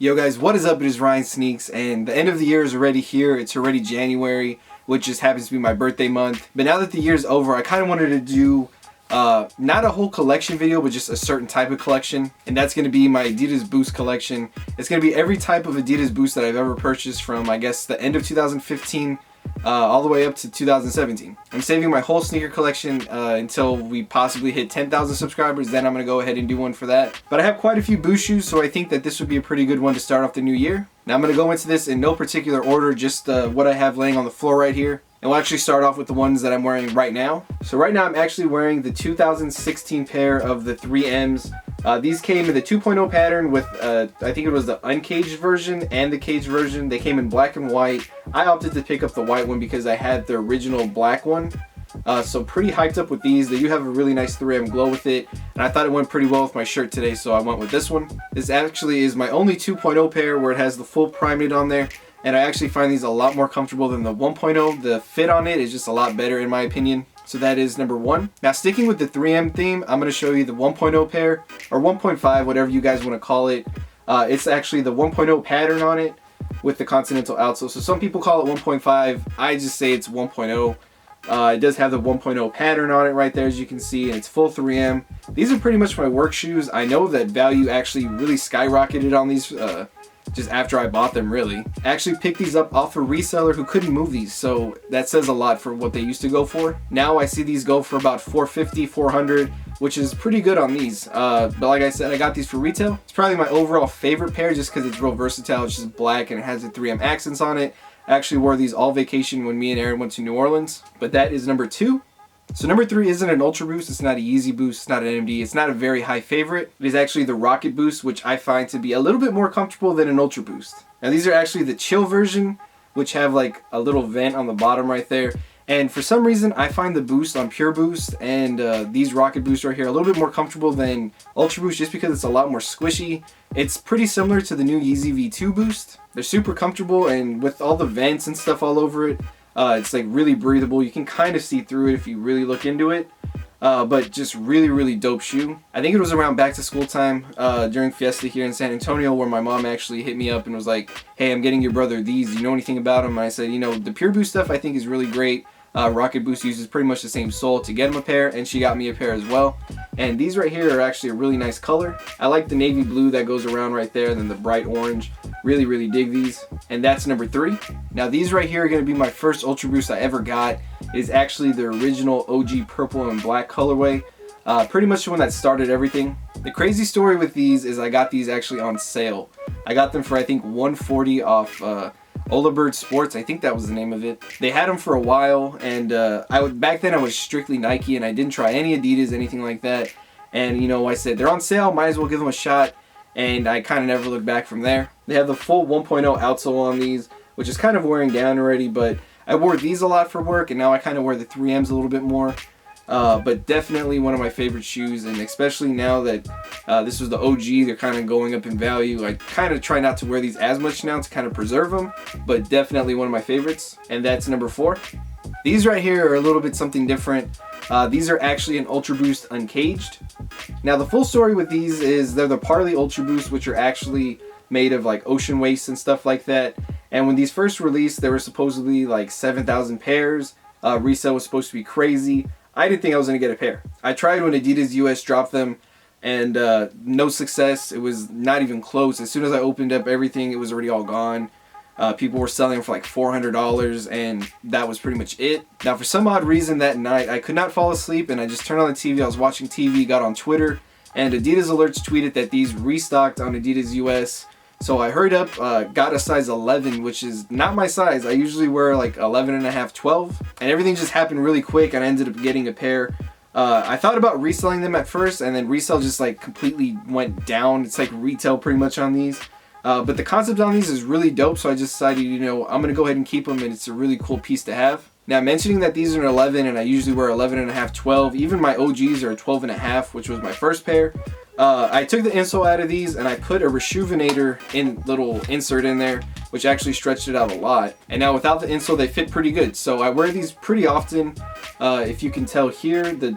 Yo guys, what is up? It is Ryan Sneaks, and the end of the year is already here. It's already January, which just happens to be my birthday month. But now that the year's over, I kind of wanted to do not a whole collection video, but just a certain type of collection, and that's going to be my Adidas Boost collection. It's going to be every type of Adidas Boost that I've ever purchased from, I guess, the end of 2015 all the way up to 2017. I'm saving my whole sneaker collection until we possibly hit 10,000 subscribers. Then I'm going to go ahead and do one for that. But I have quite a few Boost shoes, so I think that this would be a pretty good one to start off the new year. Now I'm going to go into this in no particular order, just what I have laying on the floor right here. And we'll actually start off with the ones that I'm wearing right now. So right now I'm actually wearing the 2016 pair of the 3Ms. These came in the 2.0 pattern with, I think it was the uncaged version and the caged version. They came in black and white. I opted to pick up the white one because I had the original black one. So pretty hyped up with these. They do have a really nice 3M glow with it, and I thought it went pretty well with my shirt today, so I went with this one. This actually is my only 2.0 pair where it has the full Primeknit on there, and I actually find these a lot more comfortable than the 1.0. The fit on it is just a lot better in my opinion. So that is number one. Now sticking with the 3M theme, I'm going to show you the 1.0 pair, or 1.5, whatever you guys want to call it. It's actually the 1.0 pattern on it with the Continental outsole. So some people call it 1.5. I just say it's 1.0. It does have the 1.0 pattern on it right there, as you can see, and it's full 3M. These are pretty much my work shoes. I know that value actually really skyrocketed on these just after I bought them, really. I actually picked these up off a reseller who couldn't move these, so that says a lot for what they used to go for. Now I see these go for about $450, $400, which is pretty good on these. But like I said, I got these for retail. It's probably my overall favorite pair just because it's real versatile. It's just black and it has the 3M accents on it. I actually wore these all vacation when me and Aaron went to New Orleans. But that is number two. So number three isn't an Ultra Boost, it's not a Yeezy Boost, it's not an NMD, it's not a very high favorite. It is actually the Rocket Boost, which I find to be a little bit more comfortable than an Ultra Boost. Now these are actually the chill version, which have like a little vent on the bottom right there. And for some reason, I find the Boost on Pure Boost and these Rocket Boosts right here a little bit more comfortable than Ultra Boost just because it's a lot more squishy. It's pretty similar to the new Yeezy V2 Boost. They're super comfortable, and with all the vents and stuff all over it, it's like really breathable. You can kind of see through it if you really look into it. But just really dope shoe. I think it was around back to school time during Fiesta here in San Antonio where my mom actually hit me up and was like, hey, I'm getting your brother these. Do you know anything about them? And I said, you know, the Pure Boost stuff I think is really great. Rocket Boost uses pretty much the same sole to get him a pair, and she got me a pair as well. And these right here are actually a really nice color. I like the navy blue that goes around right there, and then the bright orange. Really dig these. And that's number three. Now these right here are going to be my first Ultra Boost I ever got. It is actually the original OG purple and black colorway. Pretty much the one that started everything. The crazy story with these is I got these actually on sale. I got them for I think $140 off Olabird Sports, I think that was the name of it. They had them for a while, and back then I was strictly Nike and I didn't try any Adidas, anything like that. And you know, I said they're on sale, might as well give them a shot, and I kind of never looked back from there. They have the full 1.0 outsole on these, which is kind of wearing down already, but I wore these a lot for work, and now I kind of wear the 3Ms a little bit more. But definitely one of my favorite shoes, and especially now that this was the OG, they're kind of going up in value. I kind of try not to wear these as much now to kind of preserve them, but definitely one of my favorites. And that's number four. These right here are a little bit something different. These are actually an Ultra Boost uncaged. Now the full story with these is they're the Parley Ultra Boost, which are actually made of like ocean waste and stuff like that. And when these first released, there were supposedly like 7,000 pairs. Resale was supposed to be crazy. I didn't think I was going to get a pair. I tried when Adidas US dropped them, and no success. It was not even close. As soon as I opened up everything, it was already all gone. People were selling them for like $400, and that was pretty much it. Now, for some odd reason that night, I could not fall asleep, and I just turned on the TV. I was watching TV, got on Twitter, and Adidas Alerts tweeted that these restocked on Adidas US. So I hurried up, got a size 11, which is not my size. I usually wear like 11 and a half, 12, and everything just happened really quick, and I ended up getting a pair. I thought about reselling them at first, and then resale just like completely went down. It's like retail pretty much on these. But the concept on these is really dope, so I just decided, you know, I'm going to go ahead and keep them, and it's a really cool piece to have. Now, mentioning that these are an 11, and I usually wear 11 and a half, 12, even my OGs are a 12 and a half, which was my first pair. I took the insole out of these and I put a Rejuvenator little insert in there, which actually stretched it out a lot. And now without the insole, they fit pretty good. So I wear these pretty often. If you can tell here, the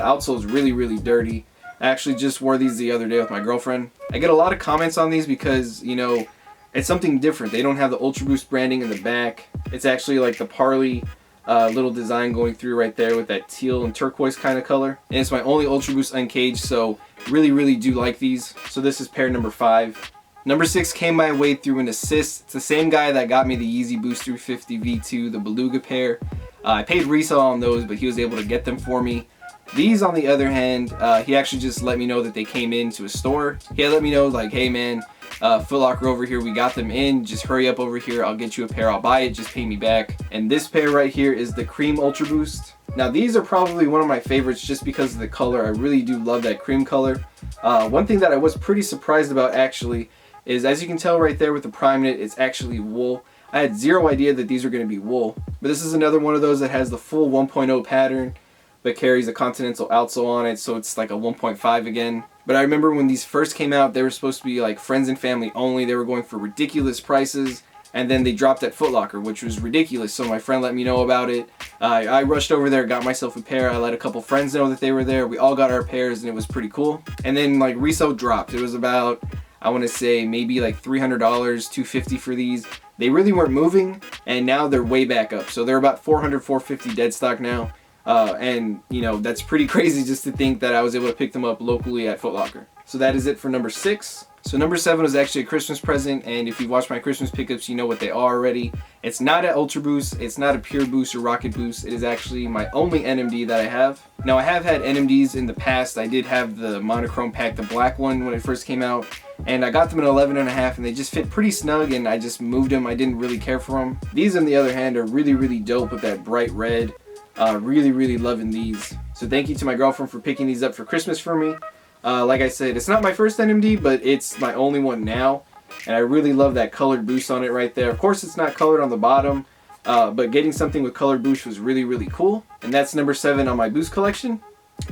outsole is really dirty. I actually just wore these the other day with my girlfriend. I get a lot of comments on these because, you know, it's something different. They don't have the Ultra Boost branding in the back. It's actually like the Parley little design going through right there with that teal and turquoise kind of color. And it's my only Ultra Boost uncaged, so really do like these. So this is pair number 5. Number 6 came my way through an assist. It's the same guy that got me the Yeezy Boost 350 V2, the Beluga pair. I paid resale on those, but he was able to get them for me. These, on the other hand, he actually just let me know that they came into a store. He had let me know, like, hey man, Foot Locker over here, we got them in. Just hurry up over here. I'll get you a pair. I'll buy it. Just pay me back. And this pair right here is the Cream Ultra Boost. Now, these are probably one of my favorites just because of the color. I really do love that cream color. One thing that I was pretty surprised about, actually, is as you can tell right there with the Prime Knit, it's actually wool. I had zero idea that these were going to be wool. But this is another one of those that has the full 1.0 pattern, but carries a Continental outsole on it, so it's like a 1.5 again. But I remember when these first came out, they were supposed to be like friends and family only. They were going for ridiculous prices, and then they dropped at Foot Locker, which was ridiculous. So my friend let me know about it. I rushed over there, got myself a pair. I let a couple friends know that they were there. We all got our pairs, and it was pretty cool. And then like resale dropped. It was about, I want to say maybe like $300, $250 for these. They really weren't moving, and now they're way back up. So they're about $400, $450 dead stock now. And you know, that's pretty crazy just to think that I was able to pick them up locally at Foot Locker. So that is it for number 6. So number 7 was actually a Christmas present, and if you've watched my Christmas pickups, you know what they are already. It's not an Ultra Boost, it's not a Pure Boost or Rocket Boost. It is actually my only NMD that I have. Now, I have had NMDs in the past. I did have the monochrome pack, the black one, when it first came out, and I got them at 11.5, and they just fit pretty snug, and I just moved them. I didn't really care for them. These, on the other hand, are really dope with that bright red. Really loving these. So thank you to my girlfriend for picking these up for Christmas for me. Like I said, it's not my first NMD, but it's my only one now, and I really love that colored boost on it right there. Of course, it's not colored on the bottom, but getting something with colored boost was really cool. And that's number 7 on my boost collection.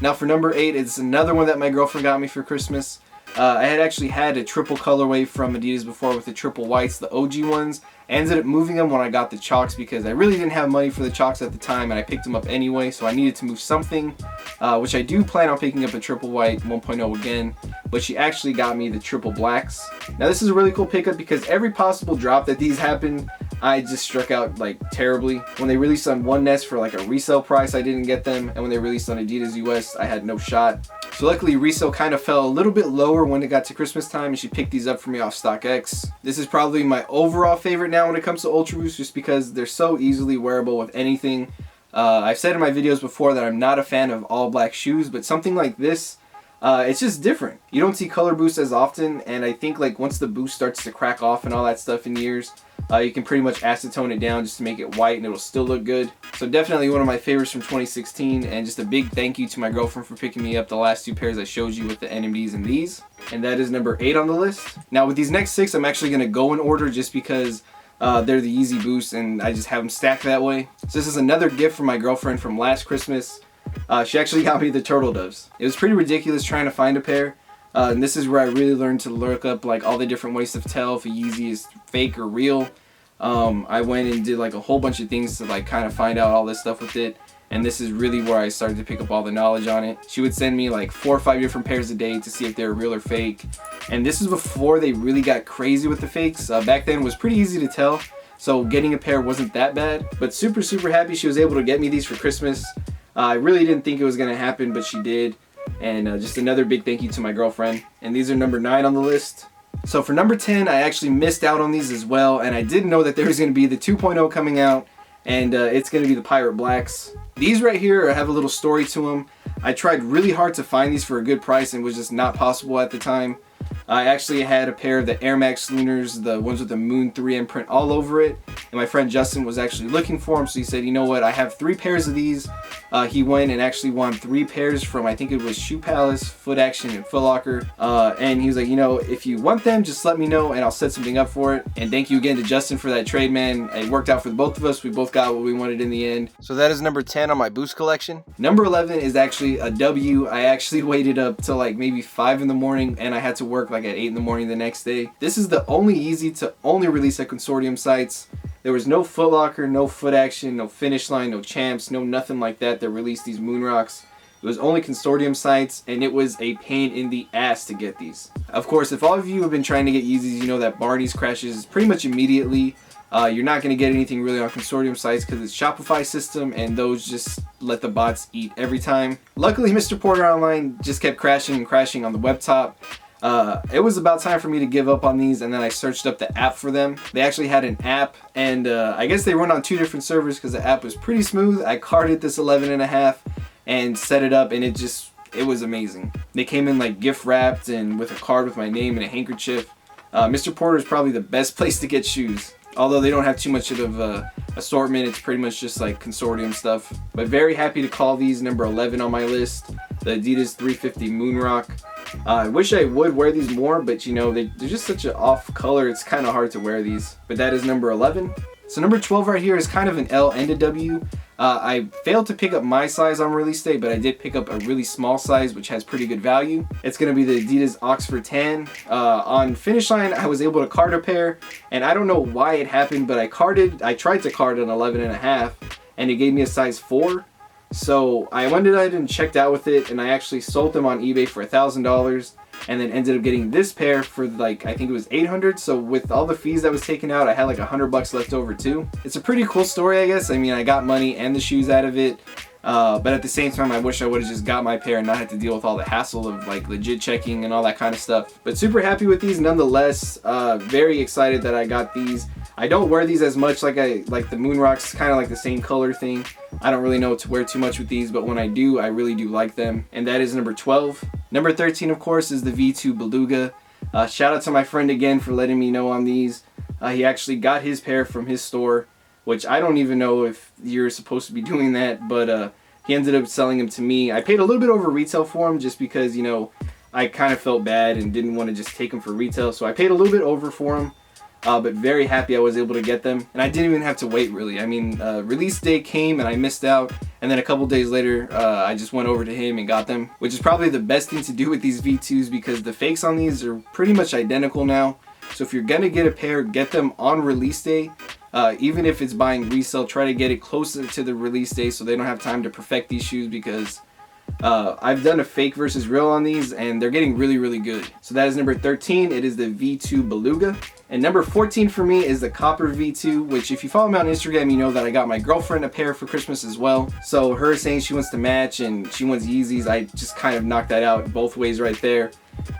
Now for number 8, it's another one that my girlfriend got me for Christmas. I had actually had a triple colorway from Adidas before with the triple whites, the OG ones. I ended up moving them when I got the chalks because I really didn't have money for the chalks at the time, and I picked them up anyway, so I needed to move something, which I do plan on picking up a triple white 1.0 again, but she actually got me the triple blacks. Now this is a really cool pickup because every possible drop that these happened, I just struck out like terribly. When they released on One Nest for like a resale price, I didn't get them, and when they released on Adidas US, I had no shot. So luckily resale kind of fell a little bit lower when it got to Christmas time, and she picked these up for me off StockX. This is probably my overall favorite now when it comes to Ultra Boost, just because they're so easily wearable with anything. I've said in my videos before that I'm not a fan of all black shoes, but something like this, it's just different. You don't see color boost as often, and I think like once the boost starts to crack off and all that stuff in years, you can pretty much acetone it down just to make it white, and it'll still look good. So definitely one of my favorites from 2016, and just a big thank you to my girlfriend for picking me up the last 2 pairs I showed you with the NMDs and these. And that is number 8 on the list. Now with these next 6, I'm actually going to go in order just because they're the Yeezy Boost, and I just have them stacked that way. So this is another gift from my girlfriend from last Christmas. She actually got me the Turtle Doves. It was pretty ridiculous trying to find a pair. And this is where I really learned to look up like all the different ways to tell if a Yeezy is fake or real. I went and did like a whole bunch of things to like kind of find out all this stuff with it, and this is really where I started to pick up all the knowledge on it. She would send me like 4 or 5 different pairs a day to see if they were real or fake, and this is before they really got crazy with the fakes. Back then it was pretty easy to tell, so getting a pair wasn't that bad, but super happy she was able to get me these for Christmas. I really didn't think it was gonna happen, but she did. And just another big thank you to my girlfriend. And these are number 9 on the list. So for number 10, I actually missed out on these as well, and I didn't know that there was going to be the 2.0 coming out, and it's going to be the Pirate Blacks. These right here have a little story to them. I tried really hard to find these for a good price, and it was just not possible at the time. I actually had a pair of the Air Max Lunars, the ones with the Moon 3M print all over it, and my friend Justin was actually looking for them, so he said, you know what, I have 3 pairs of these. He went and actually won 3 pairs from, I think it was Shoe Palace, Foot Action, and Foot Locker, and he was like, you know, if you want them, just let me know and I'll set something up for it. And thank you again to Justin for that trade, man. It worked out for both of us. We both got what we wanted in the end. So that is number 10 on my Boost collection. Number 11 is actually a W. I actually waited up till like maybe 5 in the morning, and I had to work like at 8 in the morning the next day. This is the only Yeezy to only release at consortium sites. There was no Foot Locker, no Foot Action, no Finish Line, no Champs, no nothing like that that released these Moon Rocks. It was only consortium sites, and it was a pain in the ass to get these. Of course, if all of you have been trying to get Yeezys, you know that Barney's crashes pretty much immediately. You're not going to get anything really on consortium sites because it's Shopify system, and those just let the bots eat every time. Luckily, Mr. Porter Online just kept crashing and crashing on the web top. It was about time for me to give up on these, and then I searched up the app for them. They actually had an app, and I guess they run on 2 different servers because the app was pretty smooth. I carded this 11.5 and set it up, and it was amazing. They came in like gift wrapped and with a card with my name and a handkerchief. Mr. Porter is probably the best place to get shoes. Although they don't have too much of a assortment, it's pretty much just like consortium stuff. But very happy to call these number 11 on my list, the Adidas 350 Moonrock. I wish I would wear these more, but you know, they're just such an off color, it's kind of hard to wear these. But that is number 11. So number 12 right here is kind of an L and a W. I failed to pick up my size on release day, but I did pick up a really small size, which has pretty good value. It's going to be the Adidas Oxford Tan. On Finish Line, I was able to card a pair, and I don't know why it happened, but I tried to card an 11.5, and it gave me a size 4. So I went ahead and checked out with it, and I actually sold them on eBay for $1,000, and then ended up getting this pair for like, I think it was $800. So with all the fees that was taken out, I had like $100 left over too. It's a pretty cool story, I guess. I mean, I got money and the shoes out of it. But at the same time, I wish I would have just got my pair and not had to deal with all the hassle of like legit checking and all that kind of stuff. But super happy with these nonetheless. Very excited that I got these. I don't wear these as much, like the Moonrocks, kind of like the same color thing. I don't really know to wear too much with these, but when I do, I really do like them. And that is number 12. Number 13, of course, is the V2 Beluga. Shout out to my friend again for letting me know on these. He actually got his pair from his store, which I don't even know if you're supposed to be doing that, but he ended up selling them to me. I paid a little bit over retail for them just because, you know, I kind of felt bad and didn't want to just take them for retail, so I paid a little bit over for them. But very happy I was able to get them, and I didn't even have to wait really. I mean, release day came and I missed out, and then a couple days later I just went over to him and got them, which is probably the best thing to do with these V2s because the fakes on these are pretty much identical now. So if you're gonna get a pair, get them on release day. Even if it's buying resale, try to get it closer to the release day so they don't have time to perfect these shoes, because I've done a fake versus real on these and they're getting really, really good. So that is number 13. It is the V2 Beluga. And number 14 for me is the Copper V2, which if you follow me on Instagram, you know that I got my girlfriend a pair for Christmas as well. So her saying she wants to match and she wants Yeezys, I just kind of knocked that out both ways right there.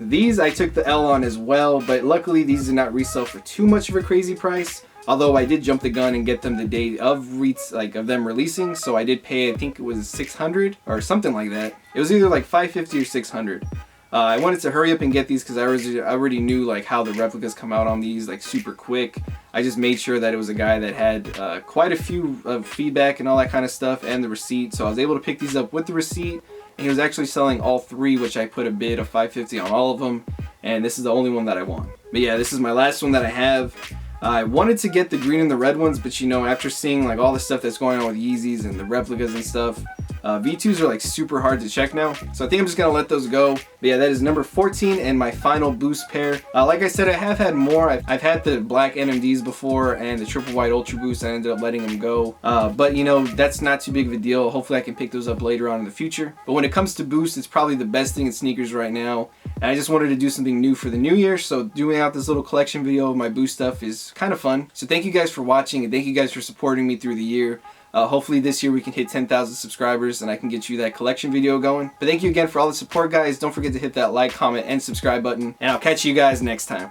These I took the L on as well, but luckily these did not resell for too much of a crazy price. Although I did jump the gun and get them the day of them releasing, so I did pay, I think it was $600 or something like that. It was either like $550 or $600. I wanted to hurry up and get these because I already knew like how the replicas come out on these like super quick. I just made sure that it was a guy that had quite a few of feedback and all that kind of stuff and the receipt, so I was able to pick these up with the receipt. And he was actually selling all three, which I put a bid of $550 on all of them, and this is the only one that I want. But yeah, this is my last one that I have. I wanted to get the green and the red ones, but you know, after seeing like all the stuff that's going on with Yeezys and the replicas and stuff, V2s are like super hard to check now. So I think I'm just gonna let those go. But yeah, that is number 14 and my final Boost pair. Like I said, I have had more. I've had the black NMDs before and the triple white Ultra Boost. I ended up letting them go. But you know, that's not too big of a deal. Hopefully I can pick those up later on in the future. But when it comes to Boost, it's probably the best thing in sneakers right now. And I just wanted to do something new for the new year. So doing out this little collection video of my Boost stuff is kind of fun. So thank you guys for watching, and thank you guys for supporting me through the year. Hopefully this year we can hit 10,000 subscribers and I can get you that collection video going. But thank you again for all the support, guys. Don't forget to hit that like, comment, and subscribe button. And I'll catch you guys next time.